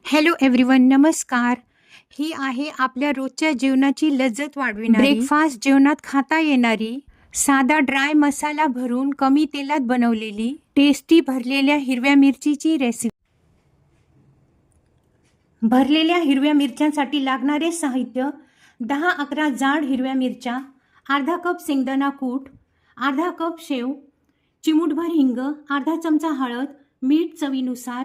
Hello everyone, नमस्कार. ही आहे आपल्या रोजच्या जेवणाची लज्जत वाढविणारी, ब्रेकफास्ट जेवणात खाता येणारी, साधा ड्राय मसाला भरून कमी तेलात बनवलेली टेस्टी भरलेल्या हिरव्या मिरचीची रेसिपी. भरलेल्या हिरव्या मिरच्यांसाठी लागणारे साहित्य: 10-11 जाड हिरव्या मिरच्या, अर्धा कप शेंगदाणा कूट, अर्धा कप शेव, चिमूटभर हिंग, अर्धा चमचा हळद, मीठ चवीनुसार,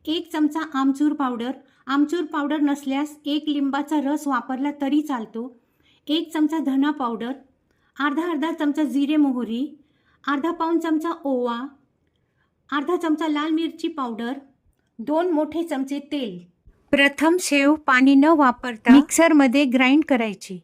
1 चमचा आमचूर पावडर. आमचूर पावडर नसल्यास 1 लिंबाचा रस वापरला तरी चालतो. 1 चमचा धना पावडर, अर्धा चमचा जिरे मोहरी, अर्धा पाऊण चमचा ओवा, अर्धा चमचा लाल मिरची पावडर, 2 मोठे चमचे तेल. प्रथम शेव पाणी न वापरता मिक्सरमध्ये ग्राइंड करायची.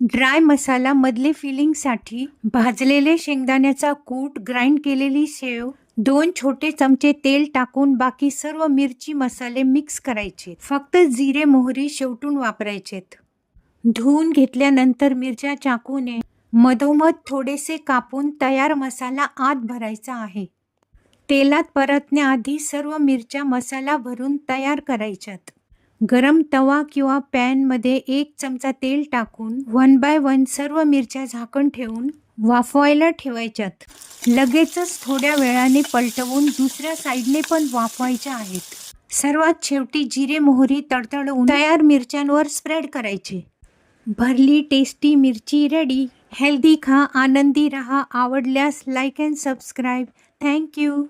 ड्राय मसाला मधले फिलिंगसाठी भाजलेले शेंगदाण्याचा कूट, ग्राइंड केलेली शेव, 2 छोटे चमचे तेल टाकून बाकी सर्व मिरची मसाले मिक्स करायचे. फक्त जिरे मोहरी शेवटून वापरायचेत. धुवून घेतल्यानंतर मिरच्या चाकूने मधोमध थोडेसे कापून तयार मसाला आत भरायचा आहे. तेलात परतण्याआधी सर्व मिरच्या मसाला भरून तयार करायच्यात. गरम तवा किंवा पॅनमध्ये 1 चमचा तेल टाकून 1 बाय 1 सर्व मिरच्या झाकण ठेवून वाफवायला ठेवायच्यात. लगेचच थोड्या वेळाने पलटवून दुसऱ्या साईडने पण वाफवायच्या आहेत. सर्वात शेवटी जिरे मोहरी तडतडवून तयार मिरच्यांवर स्प्रेड करायचे. भरली टेस्टी मिरची रेडी. हेल्दी खा, आनंदी रहा. आवडल्यास लाईक अँड सबस्क्राईब. थँक्यू.